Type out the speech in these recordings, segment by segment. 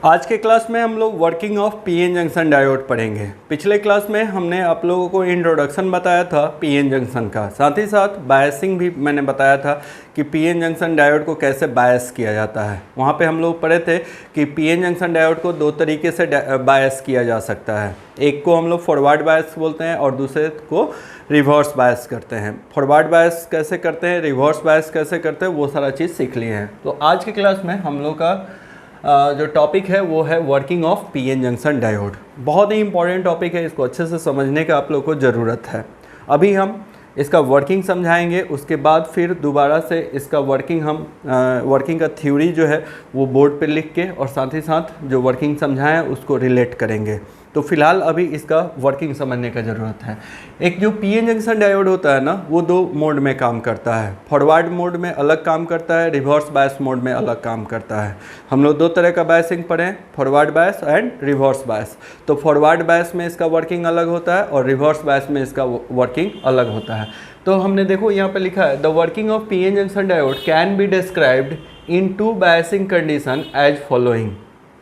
आज के क्लास में हम लोग working of PN junction diode पढ़ेंगे। पिछले क्लास में हमने आप लोगों को इंट्रोडक्शन बताया था पीएन जंक्शन का, साथ ही साथ बायसिंग भी मैंने बताया था कि पीएन जंक्शन डायोड को कैसे बायस किया जाता है। वहाँ पे हम लोग पढ़े थे कि पीएन जंक्शन डायोड को दो तरीके से बायस किया जा सकता है। एक को हम लोग फॉरवर्ड बायस बोलते हैं और दूसरे को रिवर्स बायस करते हैं। फॉरवर्ड बायस कैसे करते हैं, रिवर्स बायस कैसे करते हैं, वो सारा चीज़ सीख लिए हैं। तो आज के क्लास में हम लोग का जो टॉपिक है वो है working of PN junction diode. बहुत ही इंपॉर्टेंट टॉपिक है, इसको अच्छे से समझने का आप लोग को ज़रूरत है। अभी हम इसका वर्किंग समझाएंगे, उसके बाद फिर दोबारा से इसका वर्किंग का थ्योरी जो है वो बोर्ड पे लिख के और साथ ही साथ जो वर्किंग समझाएं उसको रिलेट करेंगे। तो फिलहाल अभी इसका वर्किंग समझने का ज़रूरत है। एक जो पीएन जंक्शन डायोड होता है ना, वो दो मोड में काम करता है। फॉरवर्ड मोड में अलग काम करता है, रिवर्स बायस मोड में अलग काम करता है। हम लोग दो तरह का बायसिंग पढ़ें, forward bias and reverse bias. तो फॉरवर्ड बायस में इसका वर्किंग अलग होता है और रिवर्स बायस में इसका वर्किंग अलग होता है। तो हमने देखो यहाँ पे लिखा है the working of PN junction diode can be described in two biasing condition as following.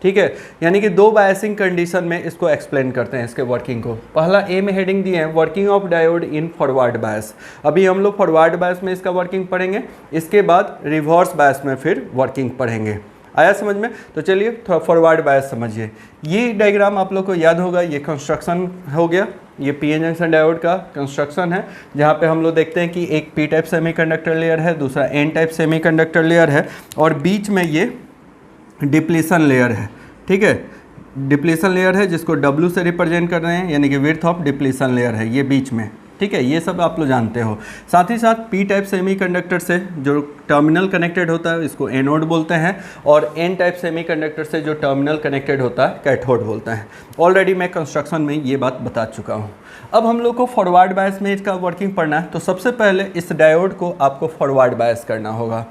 ठीक है, यानी कि दो बायसिंग कंडीशन में इसको एक्सप्लेन करते हैं इसके वर्किंग को। पहला ए में हेडिंग दिए हैं working of diode in forward bias. अभी हम लोग फॉरवर्ड बायस में इसका वर्किंग पढ़ेंगे, इसके बाद रिवर्स बायस में फिर वर्किंग पढ़ेंगे। आया समझ में? तो चलिए थोड़ा फॉरवर्ड बायस समझिए। ये डायग्राम आप लोग को याद होगा, ये कंस्ट्रक्शन हो गया, ये पीएन जंक्शन डायोड का कंस्ट्रक्शन है, जहाँ पे हम लोग देखते हैं कि एक पी टाइप सेमीकंडक्टर लेयर है, दूसरा एन टाइप सेमीकंडक्टर लेयर है और बीच में ये डिप्लीशन लेयर है। ठीक है, डिप्लीशन लेयर है जिसको W से रिप्रेजेंट कर रहे हैं, यानी कि विड्थ ऑफ डिप्लीशन लेयर है ये बीच में। ठीक है, ये सब आप लोग जानते हो। साथ ही साथ पी टाइप सेमीकंडक्टर से जो टर्मिनल कनेक्टेड होता है इसको एनोड बोलते हैं और एन टाइप सेमीकंडक्टर से जो टर्मिनल कनेक्टेड होता है कैथोड बोलते हैं। ऑलरेडी मैं कंस्ट्रक्शन में ये बात बता चुका हूँ। अब हम लोग को फॉरवर्ड बायस में इसका वर्किंग पढ़ना है, तो सबसे पहले इस डायोड को आपको फॉरवर्ड बायस करना होगा।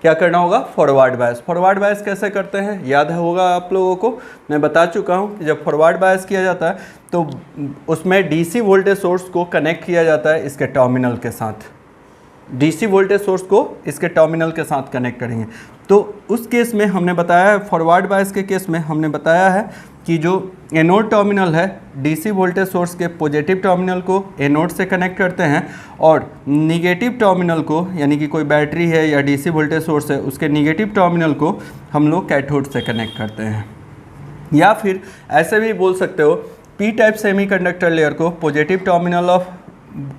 क्या करना होगा? Forward bias. फॉरवर्ड बायस कैसे करते हैं याद होगा आप लोगों को, मैं बता चुका हूं कि जब फॉरवर्ड बायस किया जाता है तो उसमें डीसी वोल्टेज सोर्स को कनेक्ट किया जाता है इसके टर्मिनल के साथ। डीसी वोल्टेज सोर्स को इसके टर्मिनल के साथ कनेक्ट करेंगे। तो उस केस में हमने बताया है, फॉरवर्ड बायस के केस में हमने बताया है कि जो एनोड टर्मिनल है डीसी वोल्टेज सोर्स के पॉजिटिव टर्मिनल को एनोड से कनेक्ट करते हैं और निगेटिव टर्मिनल को, यानी कि कोई बैटरी है या डीसी वोल्टेज सोर्स है उसके निगेटिव टर्मिनल को हम लोग कैथोड से कनेक्ट करते हैं। या फिर ऐसे भी बोल सकते हो, पी टाइप सेमीकंडक्टर लेयर को positive terminal of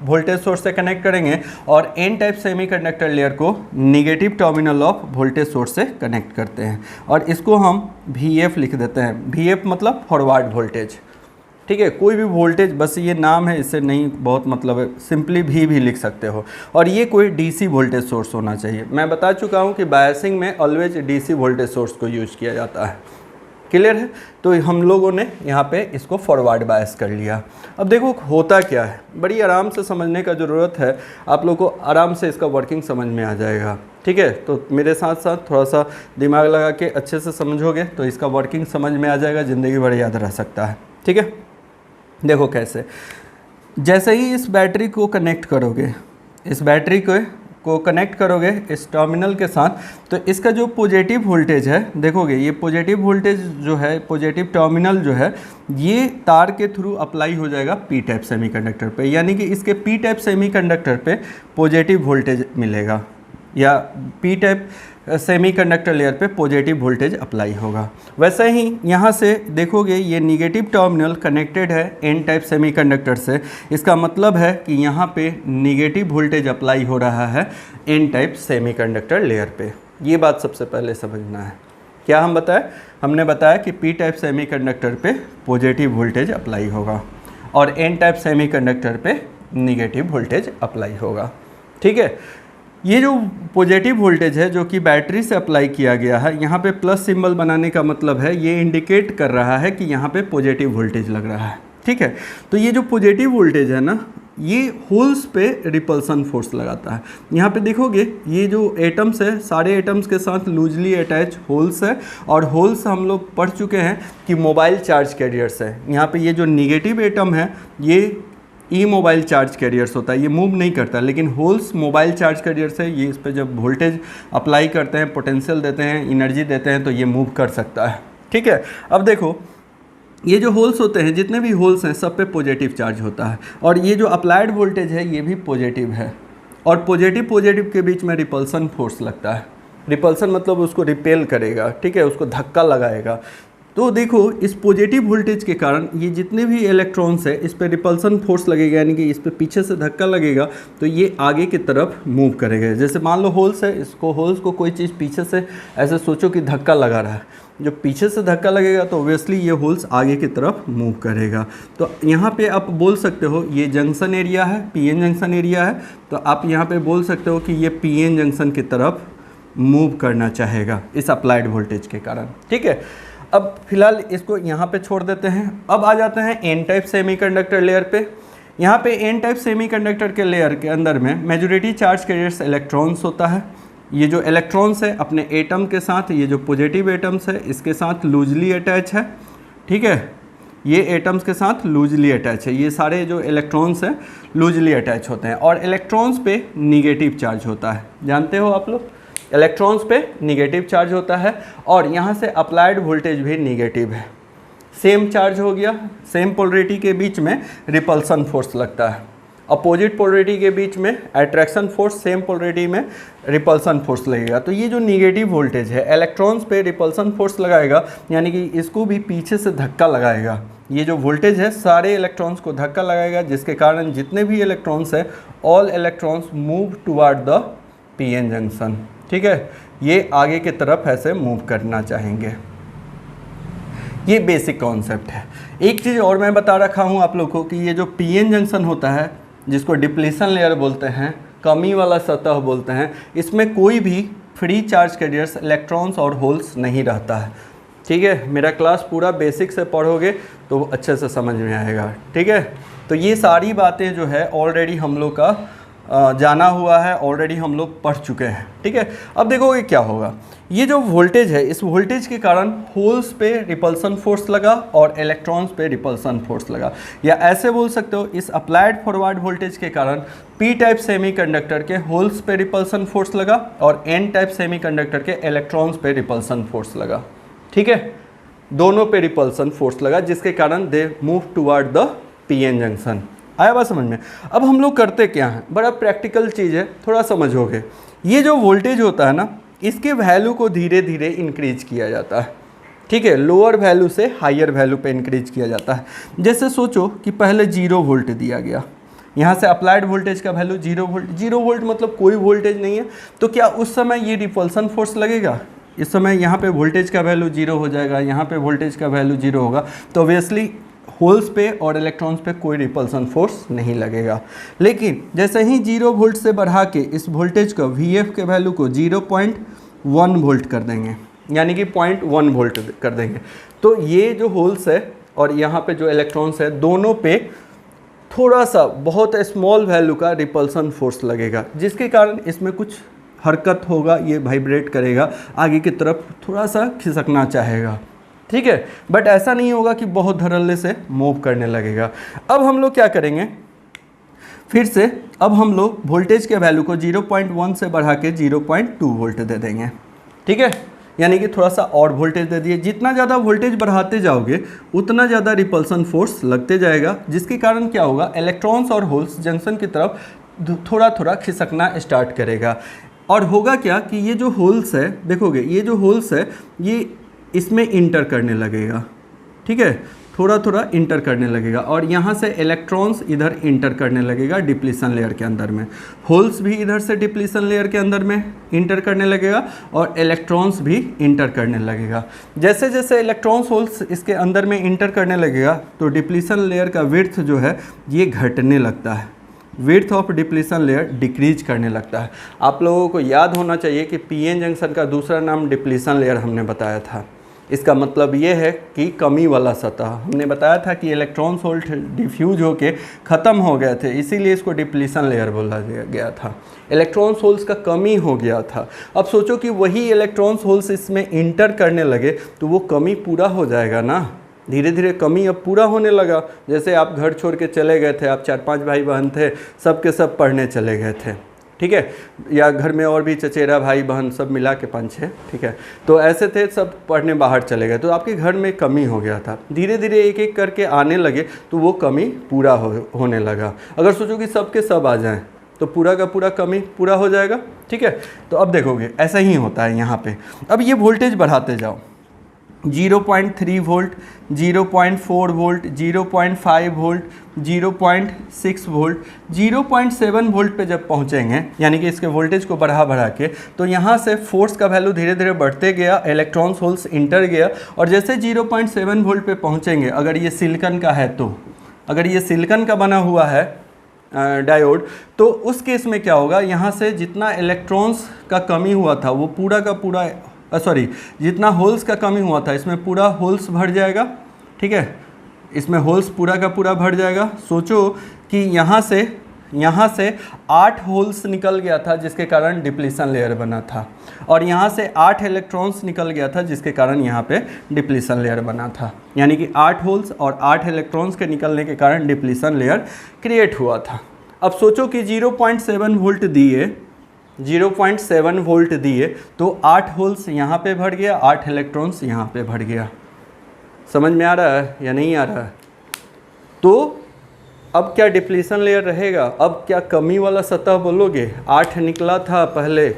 voltage source से कनेक्ट करेंगे और एन टाइप सेमीकंडक्टर लेयर को negative terminal of voltage source से कनेक्ट करते हैं और इसको हम VF लिख देते हैं। VF मतलब फॉरवर्ड वोल्टेज। ठीक है, कोई भी वोल्टेज, बस ये नाम है, इससे नहीं बहुत मतलब है, सिंपली भी लिख सकते हो। और ये कोई डीसी वोल्टेज सोर्स होना चाहिए। मैं बता चुका हूँ कि बायसिंग में ऑलवेज डीसी वोल्टेज सोर्स को यूज किया जाता है। क्लियर है? तो हम लोगों ने यहाँ पे इसको फॉरवर्ड बायस कर लिया। अब देखो होता क्या है, बड़ी आराम से समझने का ज़रूरत है, आप लोग को आराम से इसका वर्किंग समझ में आ जाएगा। ठीक है, तो मेरे साथ साथ थोड़ा सा दिमाग लगा के अच्छे से समझोगे तो इसका वर्किंग समझ में आ जाएगा, ज़िंदगी भर याद रह सकता है। ठीक है, देखो कैसे। जैसे ही इस बैटरी को कनेक्ट करोगे, इस बैटरी को कनेक्ट करोगे इस टर्मिनल के साथ, तो इसका जो पॉजिटिव वोल्टेज है, देखोगे ये पॉजिटिव वोल्टेज जो है, पॉजिटिव टर्मिनल जो है, ये तार के थ्रू अप्लाई हो जाएगा पी टाइप सेमीकंडक्टर पे, यानी कि इसके पी टाइप सेमीकंडक्टर पे पॉजिटिव वोल्टेज मिलेगा या पी टाइप सेमीकंडक्टर लेयर पे पॉजिटिव वोल्टेज अप्लाई होगा। वैसे ही यहाँ से देखोगे ये निगेटिव टर्मिनल कनेक्टेड है एन टाइप सेमीकंडक्टर से, इसका मतलब है कि यहाँ पे निगेटिव वोल्टेज अप्लाई हो रहा है एन टाइप सेमीकंडक्टर लेयर पे। ये बात सबसे पहले समझना है। क्या हम बताएं? हमने बताया कि पी टाइप सेमीकंडक्टर पे पॉजिटिव वोल्टेज अप्लाई होगा और एन टाइप सेमीकंडक्टर पे निगेटिव वोल्टेज अप्लाई होगा। ठीक है, ये जो पॉजिटिव वोल्टेज है जो कि बैटरी से अप्लाई किया गया है, यहाँ पे प्लस सिंबल बनाने का मतलब है ये इंडिकेट कर रहा है कि यहाँ पे पॉजिटिव वोल्टेज लग रहा है। ठीक है, तो ये जो पॉजिटिव वोल्टेज है ना, ये होल्स पे रिपल्सन फोर्स लगाता है। यहाँ पे देखोगे ये जो एटम्स है, सारे एटम्स के साथ लूजली अटैच होल्स है और होल्स हम लोग पढ़ चुके हैं कि मोबाइल चार्ज कैरियर्स है। यहाँ पे ये जो निगेटिव एटम है ये ई मोबाइल चार्ज कैरियर्स होता है, ये मूव नहीं करता, लेकिन होल्स मोबाइल चार्ज कैरियर्स है। ये इस पर जब वोल्टेज अप्लाई करते हैं, पोटेंशियल देते हैं, एनर्जी देते हैं तो ये मूव कर सकता है। ठीक है, अब देखो ये जो होल्स होते हैं, जितने भी होल्स हैं सब पे पॉजिटिव चार्ज होता है, और ये जो अप्लाइड वोल्टेज है ये भी पॉजिटिव है, और पॉजिटिव पॉजिटिव के बीच में रिपल्सन फोर्स लगता है। रिपल्सन मतलब उसको रिपेल करेगा, ठीक है, उसको धक्का लगाएगा। तो देखो इस पॉजिटिव वोल्टेज के कारण ये जितने भी इलेक्ट्रॉन्स है इस पर रिपल्सन फोर्स लगेगा, यानी कि इस पर पीछे से धक्का लगेगा तो ये आगे की तरफ मूव करेगा। जैसे मान लो होल्स है, इसको होल्स को कोई चीज़ पीछे से ऐसे सोचो कि धक्का लगा रहा है, जो पीछे से धक्का लगेगा तो ऑब्वियसली ये होल्स आगे की तरफ मूव करेगा। तो यहाँ पे आप बोल सकते हो ये जंक्शन एरिया है, पीएन जंक्शन एरिया है, तो आप यहाँ पे बोल सकते हो कि ये पीएन जंक्शन की तरफ मूव करना चाहेगा इस अप्लाइड वोल्टेज के कारण। ठीक है, अब फिलहाल इसको यहाँ पे छोड़ देते हैं। अब आ जाते हैं एन टाइप सेमीकंडक्टर लेयर पे। यहाँ पे एन टाइप सेमीकंडक्टर के लेयर के अंदर में मेजॉरिटी चार्ज कैरियर्स इलेक्ट्रॉन्स होता है। ये जो इलेक्ट्रॉन्स है अपने एटम के साथ, ये जो पॉजिटिव एटम्स है इसके साथ लूजली अटैच है। ठीक है, ये एटम्स के साथ लूजली अटैच है, ये सारे जो इलेक्ट्रॉन्स हैं लूजली अटैच होते हैं, और इलेक्ट्रॉन्स पे निगेटिव चार्ज होता है। जानते हो आप लोग, इलेक्ट्रॉन्स पे निगेटिव चार्ज होता है, और यहाँ से अप्लाइड वोल्टेज भी निगेटिव है। सेम चार्ज हो गया, सेम पोलरिटी के बीच में रिपल्सन फोर्स लगता है, अपोजिट पोलरिटी के बीच में अट्रैक्शन फोर्स, सेम पोलरिटी में रिपल्सन फोर्स लगेगा। तो ये जो निगेटिव वोल्टेज है इलेक्ट्रॉन्स पे रिपल्सन फोर्स लगाएगा, यानी कि इसको भी पीछे से धक्का लगाएगा। ये जो वोल्टेज है सारे इलेक्ट्रॉन्स को धक्का लगाएगा, जिसके कारण जितने भी इलेक्ट्रॉन्स है all electrons move toward the PN junction. ठीक है, ये आगे की तरफ ऐसे मूव करना चाहेंगे। ये बेसिक कॉन्सेप्ट है। एक चीज़ और मैं बता रखा हूँ आप लोग को कि ये जो पीएन जंक्शन होता है, जिसको डिप्लीशन लेयर बोलते हैं, कमी वाला सतह बोलते हैं, इसमें कोई भी फ्री चार्ज कैरियर्स इलेक्ट्रॉन्स और होल्स नहीं रहता है। ठीक है, मेरा क्लास पूरा बेसिक से पढ़ोगे तो अच्छे से समझ में आएगा। ठीक है, तो ये सारी बातें जो है ऑलरेडी हम लोग का जाना हुआ है, ऑलरेडी हम लोग पढ़ चुके हैं। ठीक है, अब देखोगे क्या होगा। ये जो वोल्टेज है, इस वोल्टेज के कारण होल्स पे रिपल्सन फोर्स लगा और इलेक्ट्रॉन्स पे रिपल्सन फोर्स लगा, या ऐसे बोल सकते हो इस अप्लाइड फॉरवर्ड वोल्टेज के कारण पी टाइप सेमीकंडक्टर के होल्स पे रिपल्सन फोर्स लगा और एन टाइप सेमीकंडक्टर के इलेक्ट्रॉन्स पे रिपल्सन फोर्स लगा। ठीक है, दोनों पे रिपल्सन फोर्स लगा, जिसके कारण they move toward the PN junction. आया बात समझ में। अब हम लोग करते क्या हैं, बड़ा प्रैक्टिकल चीज़ है, थोड़ा समझोगे। ये जो वोल्टेज होता है ना, इसके वैल्यू को धीरे धीरे इंक्रीज किया जाता है। ठीक है, लोअर वैल्यू से हायर वैल्यू पे इंक्रीज किया जाता है। जैसे सोचो कि पहले 0 वोल्ट दिया गया, यहाँ से अप्लाइड वोल्टेज का वैल्यू 0 वोल्ट। 0 वोल्ट मतलब कोई वोल्टेज नहीं है, तो क्या उस समय ये रिपल्सन फोर्स लगेगा? इस समय यहाँ पे वोल्टेज का वैल्यू 0 हो जाएगा, यहाँ पे वोल्टेज का वैल्यू 0 होगा, तो ऑब्वियसली होल्स पे और इलेक्ट्रॉन्स पे कोई रिपल्सन फोर्स नहीं लगेगा। लेकिन जैसे ही 0 वोल्ट से बढ़ा के इस वोल्टेज को VF के वैल्यू को 0.1 वोल्ट कर देंगे, यानी कि 0.1 वोल्ट कर देंगे, तो ये जो होल्स है और यहाँ पे जो इलेक्ट्रॉन्स है दोनों पे थोड़ा सा बहुत स्मॉल वैल्यू का रिपल्सन फोर्स लगेगा, जिसके कारण इसमें कुछ हरकत होगा, ये वाइब्रेट करेगा, आगे की तरफ थोड़ा सा खिसकना चाहेगा। ठीक है, बट ऐसा नहीं होगा कि बहुत धड़ल्ले से मूव करने लगेगा। अब हम लोग क्या करेंगे, फिर से अब हम लोग वोल्टेज के वैल्यू को 0.1 से बढ़ा के 0.2 वोल्ट दे देंगे। ठीक है, यानी कि थोड़ा सा और वोल्टेज दे दिए। जितना ज़्यादा वोल्टेज बढ़ाते जाओगे उतना ज़्यादा रिपल्सन फोर्स लगते जाएगा, जिसके कारण क्या होगा, इलेक्ट्रॉन्स और होल्स जंक्शन की तरफ थोड़ा थोड़ा खिसकना स्टार्ट करेगा। और होगा क्या कि ये जो होल्स है, देखोगे ये जो होल्स है ये इसमें इंटर करने लगेगा। ठीक है, थोड़ा थोड़ा इंटर करने लगेगा, और यहाँ से इलेक्ट्रॉन्स इधर इंटर करने लगेगा डिप्लीशन लेयर के अंदर में, होल्स भी इधर से डिप्लीशन लेयर के अंदर में इंटर करने लगेगा और इलेक्ट्रॉन्स भी इंटर करने लगेगा। जैसे जैसे इलेक्ट्रॉन्स होल्स इसके अंदर में इंटर करने लगेगा तो डिप्लीशन लेयर का विड्थ जो है ये घटने लगता है, width of depletion layer decrease करने लगता है। आप लोगों को याद होना चाहिए कि पीएन जंक्शन का दूसरा नाम डिप्लीशन लेयर हमने बताया था। इसका मतलब ये है कि कमी वाला सतह। हमने बताया था कि इलेक्ट्रॉन्स होल्स डिफ्यूज होके ख़त्म हो गए थे, इसीलिए इसको डिप्लीशन लेयर बोला गया था। इलेक्ट्रॉन्स होल्स का कमी हो गया था। अब सोचो कि वही इलेक्ट्रॉन्स होल्स इसमें इंटर करने लगे तो वो कमी पूरा हो जाएगा ना। धीरे धीरे कमी अब पूरा होने लगा। जैसे आप घर छोड़ के चले गए थे, आप 4-5 भाई बहन थे, सब के सब पढ़ने चले गए थे, ठीक है, या घर में और भी चचेरा भाई बहन सब मिला के 5-6, ठीक है, तो ऐसे थे, सब पढ़ने बाहर चले गए, तो आपके घर में कमी हो गया था। धीरे धीरे एक एक करके आने लगे तो वो कमी पूरा होने लगा। अगर सोचो कि सब के सब आ जाएं तो पूरा का पूरा कमी पूरा हो जाएगा, ठीक है। तो अब देखोगे ऐसा ही होता है यहाँ पे। अब ये वोल्टेज बढ़ाते जाओ, 0.3 volt, 0.4 volt, 0.5 volt, 0.6 volt, 0.7 volt पे जब पहुँचेंगे, यानी कि इसके वोल्टेज को बढ़ा के, तो यहाँ से फोर्स का वैल्यू धीरे धीरे बढ़ते गया, इलेक्ट्रॉन्स होल्स इंटर गया, और जैसे 0.7 वोल्ट पे पहुँचेंगे, अगर ये सिलिकॉन का है तो, अगर ये सिलिकॉन का बना हुआ है डायोड, तो उस केस में क्या होगा, यहाँ से जितना इलेक्ट्रॉन्स का कमी हुआ था वो पूरा का पूरा जितना होल्स का कमी हुआ था इसमें पूरा होल्स भर जाएगा, ठीक है, इसमें होल्स पूरा का पूरा भर जाएगा। सोचो कि यहाँ से 8 होल्स निकल गया था जिसके कारण डिप्लीशन लेयर बना था, और यहाँ से 8 इलेक्ट्रॉन्स निकल गया था जिसके कारण यहाँ पे डिप्लीशन लेयर बना था, यानी कि 8 होल्स और 8 इलेक्ट्रॉन्स के निकलने के कारण डिप्लीशन लेयर क्रिएट हुआ था। अब सोचो कि 0.7 वोल्ट दिए, 0.7 वोल्ट दिए तो 8 होल्स यहाँ पे भर गया, 8 इलेक्ट्रॉन्स यहाँ पे भर गया। समझ में आ रहा है या नहीं आ रहा है? तो अब क्या डिप्लीशन लेयर रहेगा? अब क्या कमी वाला सतह बोलोगे? 8 निकला था पहले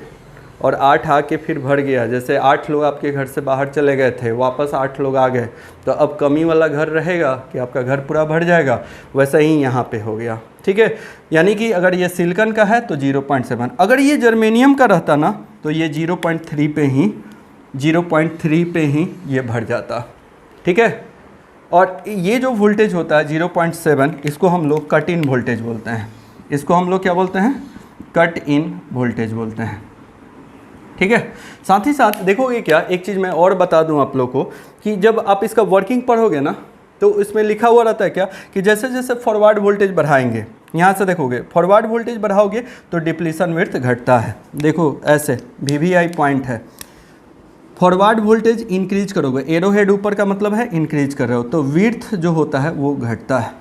और 8 आके फिर भर गया, जैसे 8 लोग आपके घर से बाहर चले गए थे, वापस 8 लोग आ गए, तो अब कमी वाला घर रहेगा कि आपका घर पूरा भर जाएगा? वैसा ही यहाँ पे हो गया, ठीक है। यानी कि अगर ये सिलिकॉन का है तो 0.7, अगर ये जर्मेनियम का रहता ना तो ये 0.3 पे ही ये भर जाता, ठीक है। और ये जो वोल्टेज होता है 0.7, इसको हम लोग कट इन वोल्टेज बोलते हैं, इसको हम लोग क्या बोलते हैं? कट इन वोल्टेज बोलते हैं, ठीक है। साथ ही साथ देखोगे क्या, एक चीज़ मैं और बता दूं आप लोग को कि जब आप इसका वर्किंग पढ़ोगे ना तो इसमें लिखा हुआ रहता है क्या कि जैसे जैसे फॉरवर्ड वोल्टेज बढ़ाएंगे, यहाँ से देखोगे फॉरवर्ड वोल्टेज बढ़ाओगे तो डिप्लीशन विड्थ घटता है। देखो ऐसे VVI पॉइंट है, फॉरवर्ड वोल्टेज इंक्रीज करोगे, एरो हेड ऊपर का मतलब है इंक्रीज कर रहे हो, तो विड्थ जो होता है वो घटता है,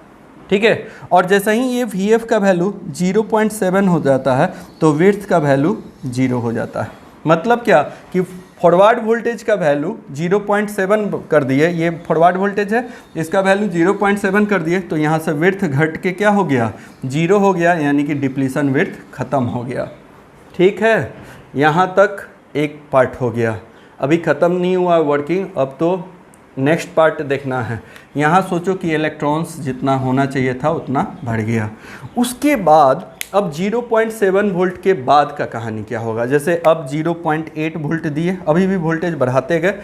ठीक है। और जैसे ही ये VF का वैल्यू 0.7 हो जाता है तो विड्थ का वैल्यू 0 हो जाता है। मतलब क्या कि फॉरवर्ड वोल्टेज का वैल्यू 0.7 कर दिए, ये फॉरवर्ड वोल्टेज है, इसका वैल्यू 0.7 कर दिए तो यहाँ से विड्थ घट के क्या हो गया? 0 हो गया, यानी कि डिप्लीशन विड्थ ख़त्म हो गया, ठीक है। यहाँ तक एक पार्ट हो गया, अभी ख़त्म नहीं हुआ वर्किंग, अब तो नेक्स्ट पार्ट देखना है। यहाँ सोचो कि इलेक्ट्रॉन्स जितना होना चाहिए था उतना बढ़ गया, उसके बाद अब 0.7 वोल्ट के बाद का कहानी क्या होगा? जैसे अब 0.8 वोल्ट दिए, अभी भी वोल्टेज बढ़ाते गए,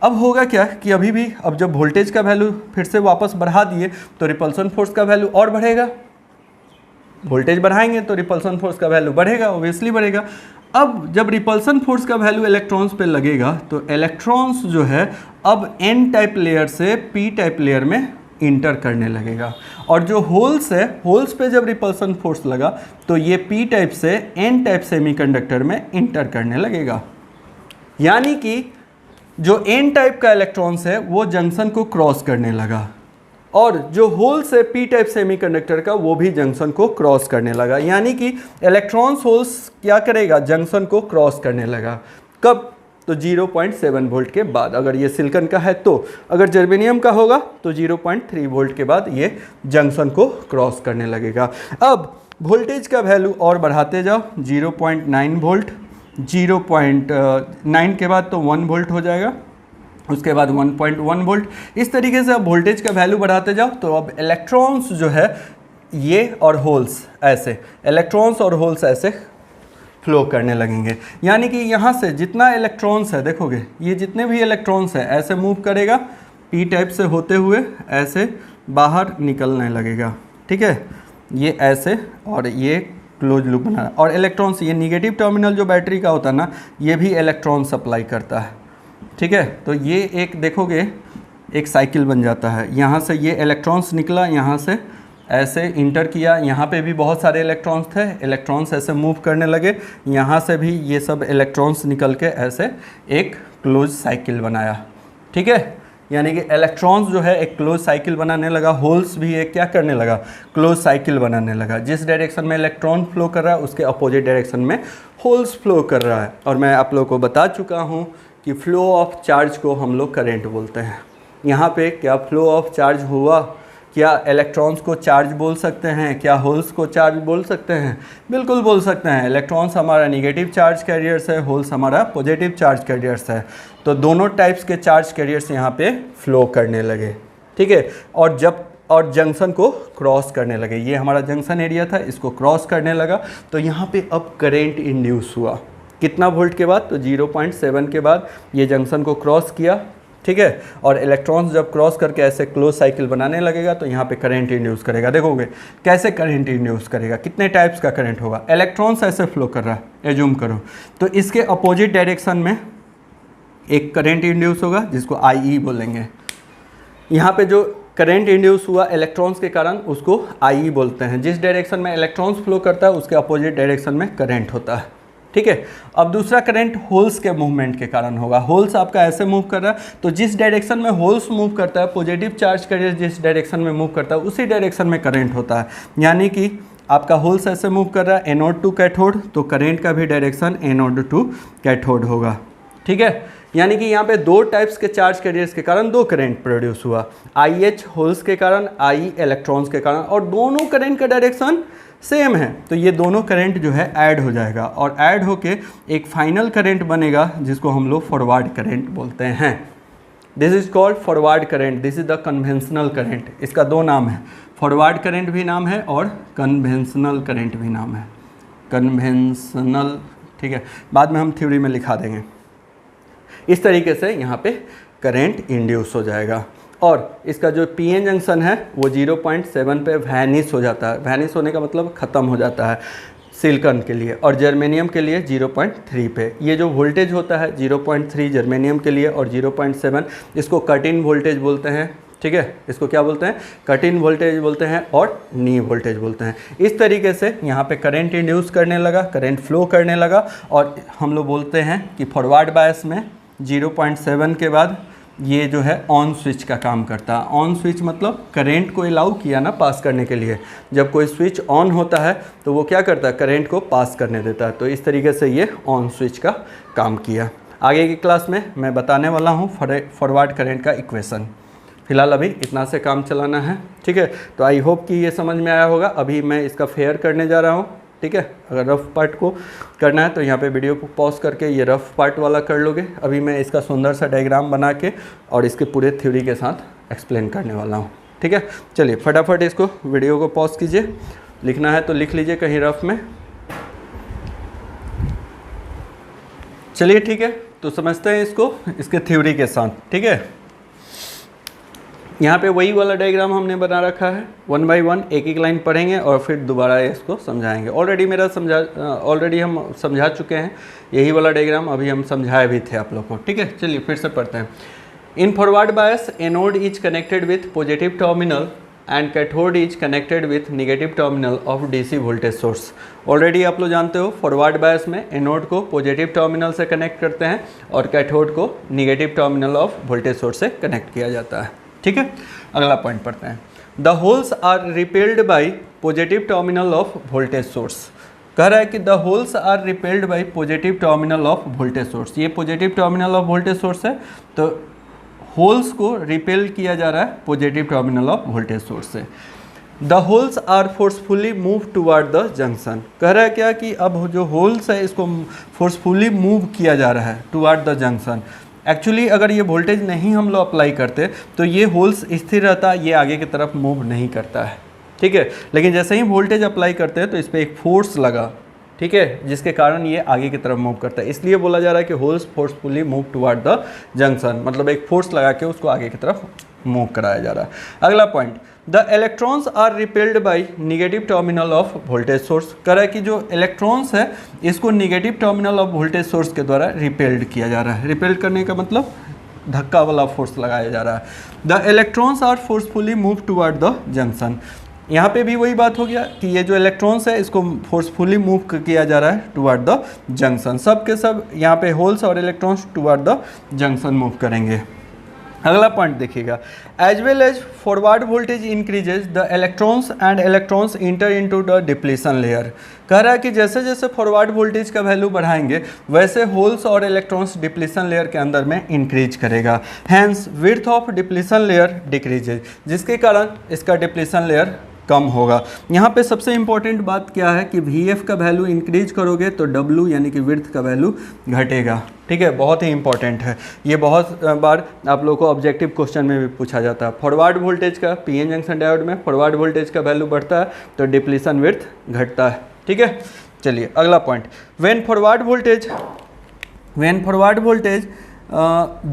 अब होगा क्या कि अभी भी अब जब वोल्टेज का वैल्यू फिर से वापस बढ़ा दिए तो रिपल्सन फोर्स का वैल्यू और बढ़ेगा, वोल्टेज बढ़ाएंगे तो रिपल्सन फोर्स का वैल्यू बढ़ेगा, ओबियसली बढ़ेगा। अब जब रिपल्सन फोर्स का वैल्यू इलेक्ट्रॉन्स पे लगेगा तो इलेक्ट्रॉन्स जो है अब N टाइप लेयर से P टाइप लेयर में इंटर करने लगेगा, और जो होल्स है, होल्स पे जब रिपल्सन फोर्स लगा तो ये P टाइप से N टाइप सेमीकंडक्टर में इंटर करने लगेगा। यानी कि जो N टाइप का इलेक्ट्रॉन्स है वो जंक्शन को क्रॉस करने लगा, और जो होल्स है P टाइप सेमीकंडक्टर का वो भी जंक्शन को क्रॉस करने लगा। यानी कि इलेक्ट्रॉन्स होल्स क्या करेगा? जंक्शन को क्रॉस करने लगा। कब? तो 0.7 वोल्ट के बाद, अगर ये सिलिकॉन का है तो। अगर जर्मेनियम का होगा तो 0.3 वोल्ट के बाद ये जंक्शन को क्रॉस करने लगेगा। अब वोल्टेज का वैल्यू और बढ़ाते जाओ, 0.9 वोल्ट, 0.9 के बाद तो 1 वोल्ट हो जाएगा, उसके बाद 1.1 वोल्ट। इस तरीके से अब वोल्टेज का वैल्यू बढ़ाते जाओ तो अब इलेक्ट्रॉन्स जो है ये और होल्स ऐसे, इलेक्ट्रॉन्स और होल्स ऐसे फ्लो करने लगेंगे। यानी कि यहाँ से जितना इलेक्ट्रॉन्स है, देखोगे ये जितने भी इलेक्ट्रॉन्स है ऐसे मूव करेगा, P टाइप से होते हुए ऐसे बाहर निकलने लगेगा, ठीक है, ये ऐसे, और ये क्लोज लूप बना। और इलेक्ट्रॉन्स, ये निगेटिव टर्मिनल जो बैटरी का होता है ना, ये भी इलेक्ट्रॉन सप्लाई करता है, ठीक है। तो ये एक देखोगे एक साइकिल बन जाता है, यहाँ से ये इलेक्ट्रॉन्स निकला, यहाँ से ऐसे इंटर किया, यहाँ पे भी बहुत सारे इलेक्ट्रॉन्स थे, इलेक्ट्रॉन्स ऐसे मूव करने लगे, यहाँ से भी ये सब इलेक्ट्रॉन्स निकल के ऐसे एक क्लोज साइकिल बनाया, ठीक है। यानी कि इलेक्ट्रॉन्स जो है एक क्लोज साइकिल बनाने लगा, होल्स भी एक क्या करने लगा, क्लोज साइकिल बनाने लगा। जिस डायरेक्शन में इलेक्ट्रॉन फ्लो कर रहा है उसके अपोजिट डायरेक्शन में होल्स फ्लो कर रहा है। और मैं आप लोगों को बता चुका हूँ कि फ्लो ऑफ चार्ज को हम लोग करंट बोलते हैं। यहाँ पे क्या फ्लो ऑफ चार्ज हुआ, क्या इलेक्ट्रॉन्स को चार्ज बोल सकते हैं, क्या होल्स को चार्ज बोल सकते हैं? बिल्कुल बोल सकते हैं। इलेक्ट्रॉन्स हमारा नेगेटिव चार्ज कैरियर्स है, होल्स हमारा पॉजिटिव चार्ज कैरियर्स है। तो दोनों टाइप्स के चार्ज कैरियर्स यहाँ पे फ्लो करने लगे, ठीक है। और जंक्शन को क्रॉस करने लगे। ये हमारा जंक्शन एरिया था, इसको क्रॉस करने लगा तो यहाँ पे अब करंट इंड्यूस हुआ। कितना वोल्ट के बाद? तो 0.7 के बाद ये जंक्शन को क्रॉस किया, ठीक है। और इलेक्ट्रॉन्स जब क्रॉस करके ऐसे क्लोज साइकिल बनाने लगेगा तो यहाँ पे करंट इंड्यूस करेगा। देखोगे कैसे करंट इंड्यूस करेगा, कितने टाइप्स का करंट होगा। इलेक्ट्रॉन्स ऐसे फ्लो कर रहा है, एज्यूम करो, तो इसके अपोजिट डायरेक्शन में एक करंट इंड्यूस होगा जिसको IE बोलेंगे। यहाँ पे जो करंट इंड्यूस हुआ इलेक्ट्रॉन्स के कारण उसको IE बोलते हैं। जिस डायरेक्शन में इलेक्ट्रॉन्स फ्लो करता है उसके अपोजिट डायरेक्शन में करंट होता है, ठीक है। अब दूसरा करंट होल्स के मूवमेंट के कारण होगा। होल्स आपका ऐसे मूव कर रहा है तो जिस डायरेक्शन में होल्स मूव करता है, पॉजिटिव चार्ज कैरियर जिस डायरेक्शन में मूव करता है उसी डायरेक्शन में करंट होता है। यानी कि आपका होल्स ऐसे मूव कर रहा है एनोड टू कैथोड, तो करंट का भी डायरेक्शन एनोड टू कैथोड होगा, ठीक है। यानी कि यहाँ पे दो टाइप्स के चार्ज कैरियर्स के कारण दो करंट प्रोड्यूस हुआ, IH होल्स के कारण, IE इलेक्ट्रॉन्स के कारण, और दोनों करंट का डायरेक्शन सेम है। तो ये दोनों करंट जो है ऐड हो जाएगा और ऐड होके एक फाइनल करंट बनेगा जिसको हम लोग फॉरवर्ड करंट बोलते हैं। This is called forward current, this is the conventional current. इसका दो नाम है, फॉरवर्ड करंट भी नाम है और कन्वेंशनल करंट भी नाम है। कन्वेंशनल, ठीक है, बाद में हम थ्योरी में लिखा देंगे। इस तरीके से यहाँ पे करंट इंड्यूस हो जाएगा और इसका जो PN जंक्शन है वो 0.7 पे वैनिश हो जाता है। वैनिश होने का मतलब ख़त्म हो जाता है सिलिकॉन के लिए, और जर्मेनियम के लिए 0.3 पे। ये जो वोल्टेज होता है 0.3 जर्मेनियम के लिए और 0.7 इसको कट इन वोल्टेज बोलते हैं, ठीक है। इसको क्या बोलते हैं? कट इन वोल्टेज बोलते हैं और नी वोल्टेज बोलते हैं। इस तरीके से यहाँ पे करंट इंड्यूस करने लगा, करंट फ्लो करने लगा, और हम लोग बोलते हैं कि फॉरवर्ड बायस में 0.7 के बाद ये जो है ऑन स्विच का काम करता है। ऑन स्विच मतलब करंट को अलाउ किया ना पास करने के लिए। जब कोई स्विच ऑन होता है तो वो क्या करता है? करंट को पास करने देता है। तो इस तरीके से ये ऑन स्विच का काम किया। आगे की क्लास में मैं बताने वाला हूँ फॉरवर्ड करंट का इक्वेशन। फिलहाल अभी इतना से काम चलाना है, ठीक है। तो आई होप कि ये समझ में आया होगा। अभी मैं इसका फेयर करने जा रहा हूँ, ठीक है। अगर रफ़ पार्ट को करना है तो यहाँ पे वीडियो को पॉज करके ये रफ़ पार्ट वाला कर लोगे। अभी मैं इसका सुंदर सा डायग्राम बना के और इसके पूरे थ्योरी के साथ एक्सप्लेन करने वाला हूँ, ठीक है। चलिए फटाफट इसको वीडियो को पॉज कीजिए, लिखना है तो लिख लीजिए कहीं रफ़ में। चलिए ठीक है, तो समझते हैं इसको इसके थ्योरी के साथ, ठीक है। यहाँ पे वही वाला डायग्राम हमने बना रखा है, 1 बाय 1 एक एक लाइन पढ़ेंगे और फिर दोबारा इसको समझाएंगे। ऑलरेडी हम समझा चुके हैं यही वाला डायग्राम, अभी हम समझाए भी थे आप लोग को, ठीक है। चलिए फिर से पढ़ते हैं। In forward bias anode is connected with positive terminal and cathode is connected with negative terminal of DC voltage source. Already आप लोग जानते हो फॉरवर्ड बायस में एनोड को पॉजिटिव टर्मिनल से कनेक्ट करते हैं और कैथोड को negative terminal of voltage source से कनेक्ट किया जाता है, ठीक है। अगला पॉइंट पढ़ते हैं। The holes are repelled by positive terminal of voltage source. कह रहा है कि the holes are repelled by positive terminal of voltage source. ये positive terminal of voltage source है, तो होल्स को रिपेल किया जा रहा है positive terminal of voltage source से। The holes are forcefully move toward the junction. कह रहा है क्या कि अब जो होल्स है इसको फोर्सफुली मूव किया जा रहा है टुवर्ड द जंक्शन। एक्चुअली अगर ये वोल्टेज नहीं हम लोग अप्लाई करते तो ये होल्स स्थिर रहता, ये आगे की तरफ मूव नहीं करता है, ठीक है। लेकिन जैसे ही वोल्टेज अप्लाई करते हैं तो इस पर एक फोर्स लगा, ठीक है, जिसके कारण ये आगे की तरफ मूव करता है। इसलिए बोला जा रहा है कि holes forcefully move toward the junction, मतलब एक फोर्स लगा के उसको आगे की तरफ मूव कराया जा रहा है। अगला point, the electrons are repelled by negative terminal of voltage source. कह रहा है कि जो इलेक्ट्रॉन्स है इसको negative terminal of voltage source के द्वारा रिपेल्ड किया जा रहा है। रिपेल्ड करने का मतलब धक्का वाला फोर्स लगाया जा रहा है। The electrons are forcefully move toward the junction. यहाँ पे भी वही बात हो गया कि ये जो इलेक्ट्रॉन्स है इसको फोर्सफुली मूव किया जा रहा है टुवर्ड द जंक्शन। सब के सब यहाँ पे होल्स और electrons toward the junction move करेंगे। अगला पॉइंट देखिएगा, as well as forward voltage increases the electrons and electrons enter into the depletion layer. कह रहा है कि जैसे जैसे फॉरवर्ड वोल्टेज का वैल्यू बढ़ाएंगे वैसे होल्स और इलेक्ट्रॉन्स डिप्लीशन लेयर के अंदर में इंक्रीज करेगा, hence width of depletion layer decreases, जिसके कारण इसका डिप्लीशन लेयर कम होगा। यहाँ पे सबसे इंपॉर्टेंट बात क्या है कि VF का वैल्यू इंक्रीज करोगे तो W यानी कि विड्थ का वैल्यू घटेगा। ठीक है, बहुत ही इंपॉर्टेंट है, ये बहुत बार आप लोगों को ऑब्जेक्टिव क्वेश्चन में भी पूछा जाता है। फॉरवर्ड वोल्टेज का PN जंक्शन डायोड में फॉरवर्ड वोल्टेज का वैल्यू बढ़ता है तो डिप्लीशन विड्थ घटता है। ठीक है, चलिए अगला point, when forward voltage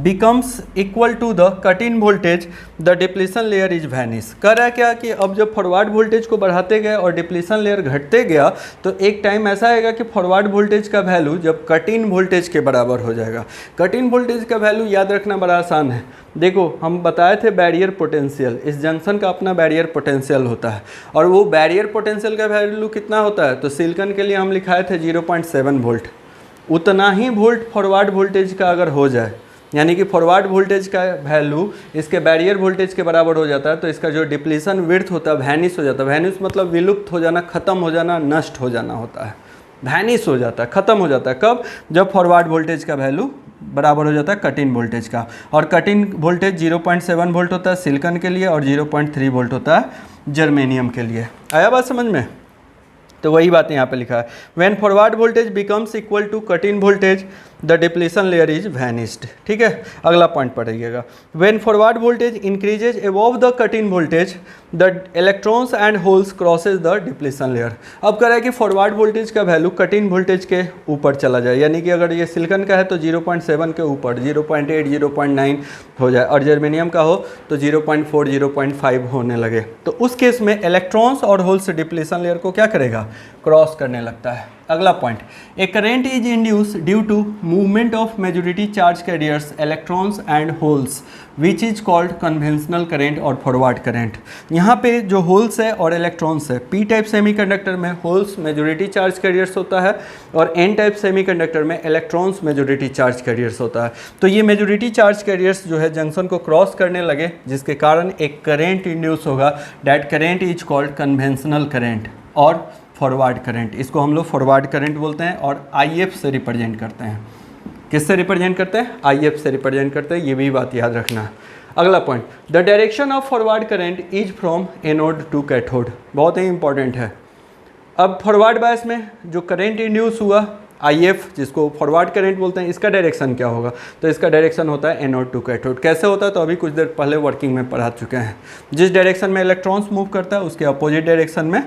becomes equal to the cut in voltage the depletion layer is vanish। कह रहा है क्या कि अब जब फॉरवर्ड वोल्टेज को बढ़ाते गए और डिप्लीशन लेयर घटते गया तो एक टाइम ऐसा आएगा कि फॉरवर्ड वोल्टेज का वैल्यू जब कट इन वोल्टेज के बराबर हो जाएगा। कट इन वोल्टेज का वैल्यू याद रखना बड़ा आसान है। देखो हम बताए थे बैरियर पोटेंशियल, इस जंक्शन का अपना बैरियर पोटेंशियल होता है और वो बैरियर पोटेंशियल का वैल्यू कितना होता है, तो सिलिकॉन के लिए हम लिखाए थे 0.7 वोल्ट। उतना ही वोल्ट फॉरवर्ड वोल्टेज का अगर हो जाए, यानी कि फॉरवर्ड वोल्टेज का वैल्यू इसके बैरियर वोल्टेज के बराबर हो जाता है तो इसका जो डिप्लीशन विड्थ होता है वैनिश हो जाता है। वैनिश मतलब विलुप्त हो जाना, ख़त्म हो जाना, नष्ट हो जाना होता है। वैनिश हो जाता है, ख़त्म हो जाता है। कब? जब फॉरवर्ड वोल्टेज का वैल्यू बराबर हो जाता है कट इन वोल्टेज का। और कट इन वोल्टेज 0.7 वोल्ट होता है सिलिकॉन के लिए और 0.3 वोल्ट होता है जर्मेनियम के लिए। आया बात समझ में? तो वही बात यहाँ पे लिखा है, when forward voltage becomes equal to cut in voltage the depletion layer is vanished. ठीक है, अगला पॉइंट पढ़िएगा, when forward voltage increases above the cut in voltage the electrons and holes crosses the depletion layer. अब कह रहा है कि forward voltage का वैल्यू कट इन वोल्टेज के ऊपर चला जाए, यानी कि अगर ये सिलिकॉन का है तो 0.7 के ऊपर 0.8 0.9 हो जाए और जर्मेनियम का हो तो 0.4 0.5 होने लगे, तो उस केस में इलेक्ट्रॉन्स और होल्स डिप्लीशन लेयर को क्या करेगा, क्रॉस करने लगता है। अगला point, a current is induce due to movement of majority charge carriers electrons and holes which is called conventional current और फॉरवर्ड करेंट। यहाँ पे जो होल्स है और इलेक्ट्रॉन्स है, पी टाइप सेमीकंडक्टर में होल्स मेजॉरिटी चार्ज कैरियर्स होता है और एन टाइप सेमीकंडक्टर में इलेक्ट्रॉन्स मेजॉरिटी चार्ज कैरियर्स होता है। तो ये मेजॉरिटी चार्ज कैरियर्स जो है जंक्शन को क्रॉस करने लगे जिसके कारण एक करेंट इंड्यूस होगा, that current is called conventional current और फॉरवर्ड करंट। इसको हम लोग फॉरवर्ड करंट बोलते हैं और IF से रिप्रेजेंट करते हैं। किससे रिप्रेजेंट करते हैं? IF से रिप्रेजेंट करते हैं, ये भी बात याद रखना है। अगला point, the direction of forward current is from anode to cathode. बहुत ही इंपॉर्टेंट है। अब फॉरवर्ड बायस में जो करंट इंड्यूस हुआ IF, जिसको फॉरवर्ड करंट बोलते हैं, इसका डायरेक्शन क्या होगा, तो इसका डायरेक्शन होता है एनोड टू कैथोड। कैसे होता है तो अभी कुछ देर पहले वर्किंग में पढ़ा चुके हैं। जिस डायरेक्शन में इलेक्ट्रॉन्स मूव करता है उसके अपोजिट डायरेक्शन में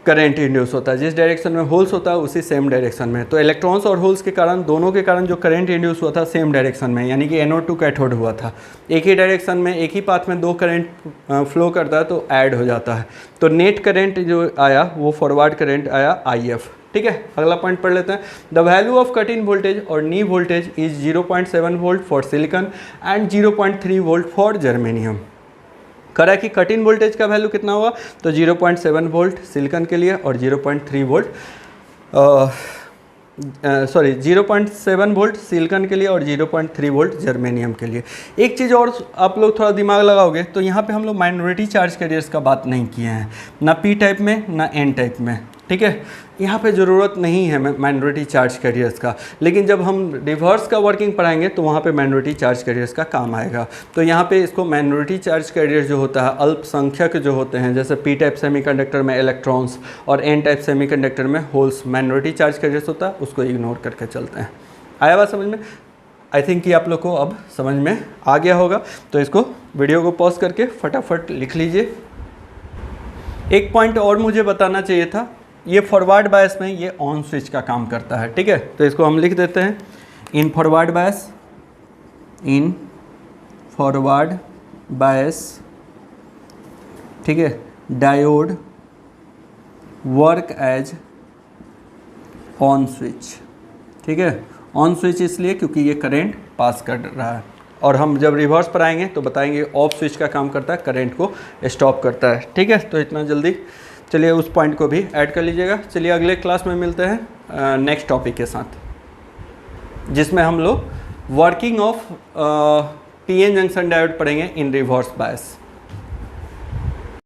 करंट इंड्यूस होता है, जिस डायरेक्शन में होल्स होता है उसी सेम डायरेक्शन में। तो इलेक्ट्रॉन्स और होल्स के कारण, दोनों के कारण जो करंट इंड्यूस हुआ था सेम डायरेक्शन में, यानी कि एनोड टू कैथोड हुआ था। एक ही डायरेक्शन में एक ही पाथ में दो करंट फ्लो करता है तो ऐड हो जाता है। तो नेट करंट जो आया वो फॉरवर्ड करंट आया IF। ठीक है, अगला पॉइंट पढ़ लेते हैं, the value of cut in voltage और knee voltage is 0.7 volt for silicon and 0.3 volt for germanium. करा कि कट इन वोल्टेज का वैल्यू कितना होगा, तो 0.7 वोल्ट सिलिकॉन के लिए और 0.3 वोल्ट 0.7 वोल्ट सिलिकॉन के लिए और 0.3 वोल्ट जर्मेनियम के लिए। एक चीज़ और आप लोग थोड़ा दिमाग लगाओगे तो यहाँ पे हम लोग माइनॉरिटी चार्ज कैरियर्स का बात नहीं किए हैं, ना P टाइप में ना N टाइप में। ठीक है, यहाँ पे ज़रूरत नहीं है माइनॉरिटी चार्ज कैरियर्स का, लेकिन जब हम रिवर्स का वर्किंग पढ़ाएंगे तो वहाँ पे माइनॉरिटी चार्ज कैरियर्स का काम आएगा। तो यहाँ पे इसको माइनॉरिटी चार्ज कैरियर जो होता है, अल्पसंख्यक जो होते हैं, जैसे P टाइप सेमीकंडक्टर में इलेक्ट्रॉन्स और N टाइप सेमीकंडक्टर में होल्स, माइनॉरिटी चार्ज कैरियर्स होता है, उसको इग्नोर करके चलते हैं। आया बात समझ में? आई थिंक कि आप लोग को अब समझ में आ गया होगा, तो इसको वीडियो को पॉज करके फटाफट लिख लीजिए। एक पॉइंट और मुझे बताना चाहिए था, ये फॉरवर्ड बायस में ये ऑन स्विच का काम करता है। ठीक है, तो इसको हम लिख देते हैं, इन फॉरवर्ड बायस, ठीक है, diode work as on switch. ठीक है, ऑन स्विच इसलिए क्योंकि ये करंट पास कर रहा है, और हम जब रिवर्स पर आएंगे तो बताएंगे ऑफ स्विच का काम करता है, करंट को स्टॉप करता है। ठीक है, तो इतना जल्दी चलिए उस पॉइंट को भी ऐड कर लीजिएगा। चलिए अगले क्लास में मिलते हैं नेक्स्ट टॉपिक के साथ, जिसमें हम लोग working of PN junction diode पढ़ेंगे इन रिवर्स बायस।